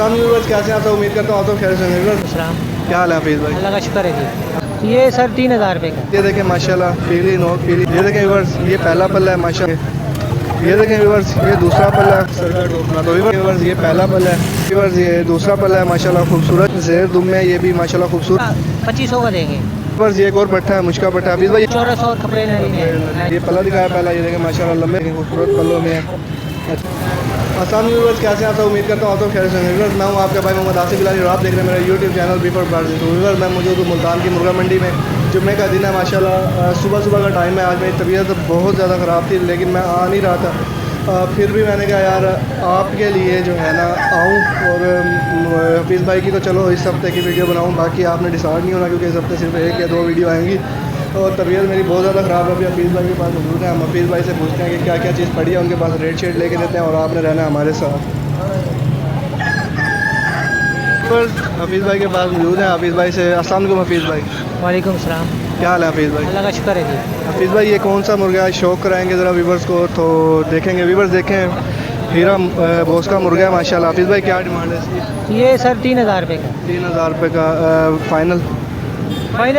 कैसे आप? उम्मीद करता हूँ आप तो खैर से होंगे। क्या हाल है हफीज़ भाई? अल्लाह का शुक्र है जी। ये सर 3000 रुपये का। ये देखें माशाल्लाह पीली नोक पीली। ये देखें व्यूअर्स ये पहला पल्ला है माशाल्लाह। ये देखें व्यूअर्स ये दूसरा पल्ला है। तो व्यूअर्स ये पहला पल्ला है। व्यूअर्स ये दूसरा पल्ला है माशाल्लाह खूबसूरत ज़ेर दुम में। ये भी माशाल्लाह खूबसूरत 2500 का देंगे। व्यूअर्स ये एक और पट्टा है मुश्का पट्टा हफीज़ भाई। 1400 कपड़े नहीं। ये पल्ला दिखाया पहला। ये देखें माशाल्लाह लंबे खूबसूरत पल्लों में है। आसान व्यूअर्स कैसे आप? उम्मीद करता हूँ आप तो खैर से होंगे। व्यूअर्स मैं हूँ आपका भाई मोहम्मद आसिफ बिलाली और आप देख रहे हैं मेरा यूट्यूब चैनल बिफोर ब्रांड। तो व्यूअर्स मैं मौजूद हूँ मुल्तान की मुर्गा मंडी में। जुम्मे का दिन है माशाल्लाह। सुबह सुबह का टाइम है। आज मेरी तबीयत बहुत ज़्यादा ख़राब थी लेकिन मैं आ नहीं रहा था। फिर भी मैंने कहा यार आपके लिए जो है ना आऊँ और हफीज़ भाई की तो चलो इस हफ्ते की वीडियो बनाऊँ, बाकी आपने डिसाइड नहीं होना क्योंकि इस हफ्ते सिर्फ 1 या 2 वीडियो आएंगी। और तबीयत मेरी बहुत ज़्यादा ख़राब है। अभी हफीज़ भाई के पास मौजूद है। हम हफीज़ भाई से पूछते हैं कि क्या क्या चीज़ पड़ी है उनके पास। रेट शेट लेके देते हैं और आपने रहना है हमारे साथ। हफीज़ भाई के पास मौजूद है। हफीज़ भाई से अस्सलाम वालेकुम हफीज़ भाई। वालेकुम सलाम। क्या हाल है हफीज़ भाई? अल्लाह का शुक्र है जी। हफीज़ भाई ये कौन सा मुर्गा है? शौक कराएंगे ज़रा व्यूवर्स को तो देखेंगे। व्यूवर्स देखें हीरा बोस का मुर्गा है माशाल्लाह। हफीज़ भाई क्या डिमांड है इसकी? ये सर 3000 रुपये का। 3000 रुपये का फाइनल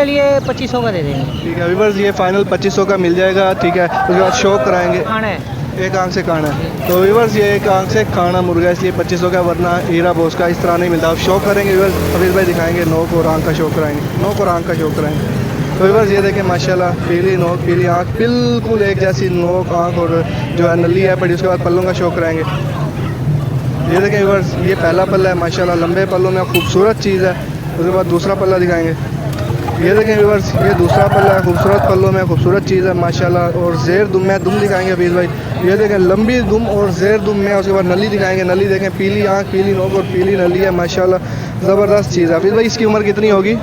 ये 2500 का दे देंगे। ठीक है व्यूवर्स ये फ़ाइनल 2500 का मिल जाएगा। ठीक है उसके बाद शौक कराएंगे। खाना है एक आंख से खाना है तो व्यूवर्स ये एक आंख से खाना मुर्गा है इसलिए 2500 का, वरना हीरा बोस का इस तरह नहीं मिलता। अब शौक करेंगे व्यूवर्स। हफीज़ भाई दिखाएंगे नोक और आंख का शौक कराएंगे। नोक और आंख का शौक कराएंगे तो व्यूवर्स ये देखें माशाल्लाह पीली नोक पीली आंख बिल्कुल एक जैसी नोक आंख और जो है नली है बड़ी। उसके बाद पल्लों का शौक कराएंगे। ये देखें व्यूवर्स ये पहला पल्ला है माशाल्लाह लंबे पल्लों में खूबसूरत चीज़ है। उसके बाद दूसरा पल्ला दिखाएंगे। ये देखें व्यूवर्स ये दूसरा पल्ला है खूबसूरत पल्लों में खूबसूरत चीज़ है माशाल्लाह। और ज़ेर दुम में दुम दिखाएंगे हफीज़ भाई। ये देखें लंबी दुम और ज़ेर दुम में। उसके बाद नली दिखाएंगे। नली देखें पीली आंख पीली नोक और पीली नली है माशाल्लाह ज़बरदस्त चीज़ है। हफीज़ भाई इसकी उम्र कितनी होगी?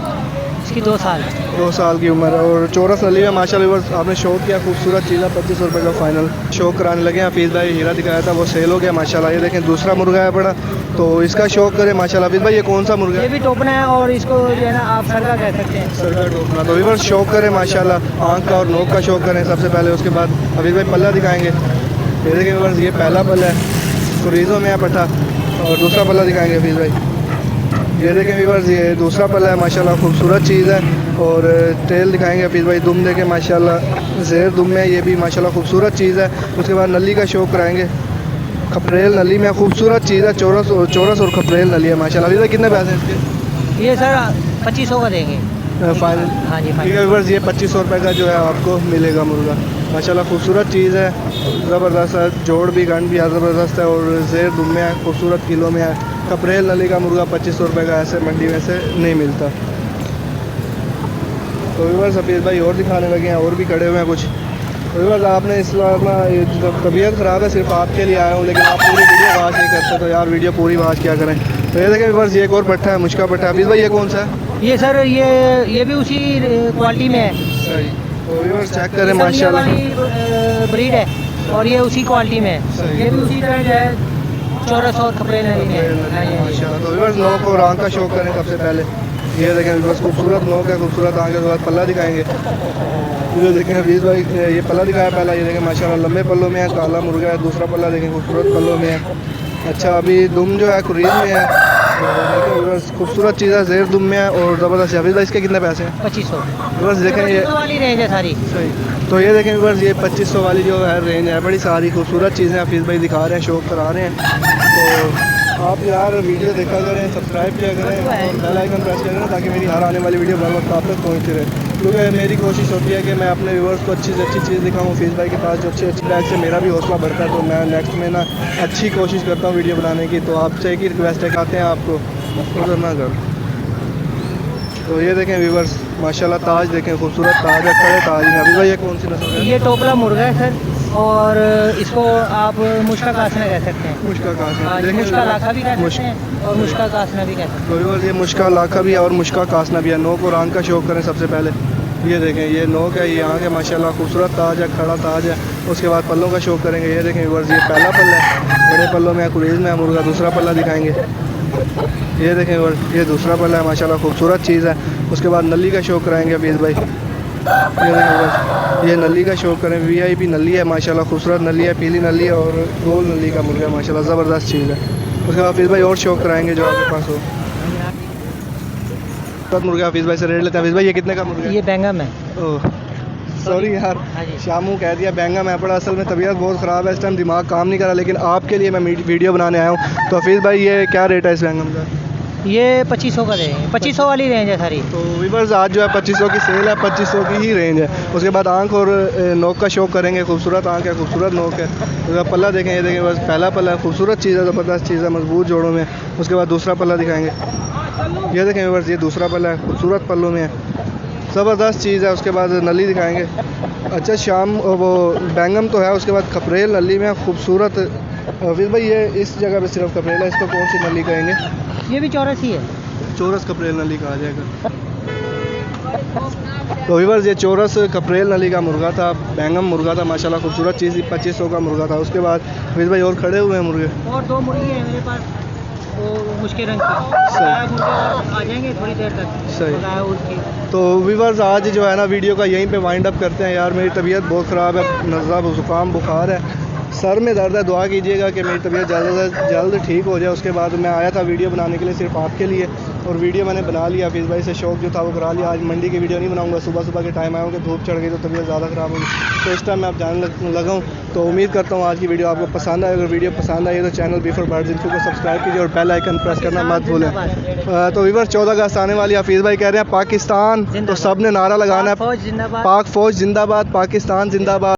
इसकी 2 साल। 2 साल की उम्र और चौरस नली है माशाल्लाह। व्यूवर्स आपने शौक किया खूबसूरत चीज़ है। 2500 रुपये का फ़ाइनल शौक कराने लगे हैं। हफीज़ भाई हीरा दिखाया था वो सेल हो गया माशाल्लाह। ये देखें दूसरा मुर्गा है बड़ा तो इसका शौक करें माशाल्लाह। हफीज़ भाई ये कौन सा मुर्गा ये है? भी टोपना है और इसको जो है ना आप सरका कह सकते हैं। सरका टोकना। तो व्यूवर्स शौक करें माशाल्लाह आंख का और नोक का शौक करें सबसे पहले। उसके बाद हफीज़ भाई पल्ला दिखाएंगे। ये देखें व्यूवर्स ये पहला पल्ला है कुरीज़ों में है पट्टा और दूसरा पल्ला दिखाएंगे हफीज़ भाई। ये देखें व्यूवर्स ये दूसरा पल्ला है माशाल्लाह खूबसूरत चीज़ है। और टेल दिखाएंगे हफीज़ भाई। दुम देखें माशाल्लाह ज़ेर दुम में ये भी माशाल्लाह खूबसूरत चीज़ है। उसके बाद नली का शौक कराएंगे। खपरेल नली में खूबसूरत चीज़ है। चौरस और खपरेल नली है माशाल्लाह। हफीज़ भाई कितने पैसे हैं इसके? ये सर 2500 का देंगे फाइनल। हाँ जी ठीक फाइनल। है व्यूवर्स ये 2500 रुपये का जो है आपको मिलेगा मुर्गा माशाल्लाह। खूबसूरत चीज़ है ज़बरदस्त है। जोड़ भी गंड भी है ज़बरदस्त है और ज़ेर दुम में है खूबसूरत किलो में है। कपरेल नली का मुर्गा 2500 रुपये का ऐसे मंडी में से नहीं मिलता। तो व्यूवर्स हफीज़ भाई और दिखाने लगे हैं और भी खड़े हुए हैं कुछ। तो व्यूवर्स आपने इस बार ना तबीयत ख़राब है सिर्फ आपके लिए आया हूँ लेकिन आप पूरी वीडियो वाच नहीं करते तो यार वीडियो पूरी वाच क्या करें। तो ये देखें व्यूवर्स ये एक और पट्टा है मुश्का पट्टा। हफीज़ भाई ये कौन सा है? ये सर ये भी उसी क्वालिटी में है। सही। तो व्यूवर्स चेक करें ये माशाल्लाह वाली ब्रीड है और ये उसी क्वालिटी में है। ये भी उसी तरह जो है 1400 और कपड़े नहीं है माशाल्लाह। तो व्यूवर्स नोक और आंख का शौक करें सबसे पहले। ये देखें व्यूवर्स खूबसूरत नोक है खूबसूरत आंख के बाद पल्ला दिखाएंगे। ये देखें हफीज़ भाई ये पल्ला दिखाया पहला। ये देखें माशाल्लाह लंबे पल्लों में है काला मुर्गा है। दूसरा पल्ला देखें खूबसूरत पल्लों में है। अच्छा अभी दुम जो है कुरीज़ में है। देखें व्यूवर्स खूबसूरत चीज़ है ज़ेर दुम में है और ज़बरदस्त। हफीज़ भाई इसके कितने पैसे हैं? 2500। व्यूवर्स देखें ये वाली रेंज है सारी। सही। तो ये देखें व्यूवर्स ये 2500 वाली जो है रेंज है बड़ी सारी खूबसूरत चीज़ें हफीज़ भाई दिखा रहे हैं शौक करा रहे हैं। तो आप यार वीडियो देखा करें सब्सक्राइब किया करें और बेल आइकन प्रेस किया करें ताकि मेरी हर आने वाली वीडियो बर वक्त आप तक पहुँचती रहे। क्योंकि मेरी कोशिश होती है कि मैं अपने व्यूवर्स को अच्छी से अच्छी चीज़ दिखाऊँ। हफीज़ भाई के पास जो अच्छी बैग से मेरा भी हौसला बढ़ता है तो मैं नेक्स्ट में ना अच्छी कोशिश करता हूँ वीडियो बनाने की। तो आपसे एक ही रिक्वेस्ट है आते हैं आपको उधर ना कर। तो ये देखें व्यूवर्स माशाल्लाह ताज देखें खूबसूरत ताज है खड़े ताज में। हफीज़ भाई ये कौन सी नस्ल है? ये टोपला मुर्गा है सर और इसको आप मुश्का कासना कह सकते हैं। मुश्का कासना देखें मुश्का लाखा भी कह सकते हैं और मुश्का कासना भी कह सकते हैं। तो व्यूवर्स ये मुश्का लाखा भी है और मुश्का कासना भी है। नोक और आंख का शौक करें सबसे पहले। ये देखें ये नोक है ये आंख है माशाल्लाह खूबसूरत ताज है खड़ा ताज है। उसके बाद पल्लों का शौक करेंगे। ये देखें व्यूवर्स ये पहला पल्ला है बड़े पल्लों में कुरीज़ में है मुर्गा। दूसरा पल्ला दिखाएंगे। ये देखें व्यूवर्स ये दूसरा पल्ला है माशाल्लाह खूबसूरत चीज़ है। उसके बाद नली का शौक कराएंगे हफीज़ भाई। ये देखें बस ये नली का शौक करें। VIP नली है माशाल्लाह खूबसूरत नली है पीली नली है और गोल नली का मुर्गा माशाल्लाह ज़बरदस्त चीज़ है। उसके बाद हफीज़ भाई और शौक कराएंगे जो आपके पास हो। मुर्गा हफीज़ भाई से रेट लेते हैं। हफीज़ भाई ये कितने का मुर्गा है? ये बैंगम है। ओह सॉरी यार, हाँ जी। शामू कह दिया बैंगम है, पर असल में तबीयत बहुत ख़राब है, इस टाइम दिमाग काम नहीं कर रहा, लेकिन आपके लिए मैं वीडियो बनाने आया हूँ। तो हफीज़ भाई ये क्या रेट है इस बैंगम का? ये 2500 का देंगे, 2500 वाली रेंज है सारी। तो वीवर्स आज जो है 2500 की सेल है, 2500 की ही रेंज है। उसके बाद आंख और नोक का शौक करेंगे। खूबसूरत आंख है, खूबसूरत नोक है। उसके बाद पल्ला देखें, ये देखें, बस पहला पल्ला है, खूबसूरत चीज़ है, ज़बरदस्त चीज़ है, मजबूत जोड़ों में। उसके बाद दूसरा पल्ला दिखाएंगे, ये देखें वीवर्स, ये दूसरा पल्ला है, खूबसूरत पल्लों में है, ज़बरदस्त चीज़ है। उसके बाद नली दिखाएंगे। अच्छा शाम वो बैंगम तो है, उसके बाद खपरेल नली में खूबसूरत। हफीज़ भाई ये इस जगह पे सिर्फ खपरेल है, इसको कौन सी नली कहेंगे? ये भी चौरस ही है। चौरस कपरेल नली कहा जाएगा। तो वीवर्स ये चौरस कपरेल नली का मुर्गा था, बैंगम मुर्गा था, माशाल्लाह खूबसूरत चीज़, 2500 का मुर्गा था। उसके बाद हफीज़ भाई और खड़े हुए हैं मुर्गे, और 2 मुर्गी हैं मेरे पास, वो मुश्किल रंग की सही। मुर्गे आ जाएंगे थोड़ी देर तक। सही। बकाया उसकी। तो वीवर्स आज जो है ना वीडियो का यहीं पे वाइंड अप करते हैं। यार मेरी तबीयत बहुत ख़राब है, नज़ला ज़ुकाम बुखार है, सर में दर्द है। दुआ कीजिएगा कि मेरी तबीयत जल्द से जल्द ठीक हो जाए। उसके बाद मैं आया था वीडियो बनाने के लिए सिर्फ आपके लिए, और वीडियो मैंने बना लिया। हफीज़ भाई से शौक जो था वो करा लिया। आज मंडी की वीडियो नहीं बनाऊंगा, सुबह सुबह के टाइम आया हूँ कि धूप चढ़ गई तो तबीयत ज़्यादा ख़राब होगी, तो इस टाइम मैं आप जाने लगा हूँ। तो उम्मीद करता हूँ आज की वीडियो आपको पसंद आए। अगर वीडियो पसंद आई तो channel B for birds info को सब्सक्राइब कीजिए और बेल आइकन प्रेस करना मत भूलें। तो वीवर्स 14 अगस्त आने वाली, हफीज़ भाई कह रहे हैं पाकिस्तान, तो सब ने नारा लगाना है, फौज जिंदाबाद। पाक फ़ौज जिंदाबाद, पाकिस्तान जिंदाबाद।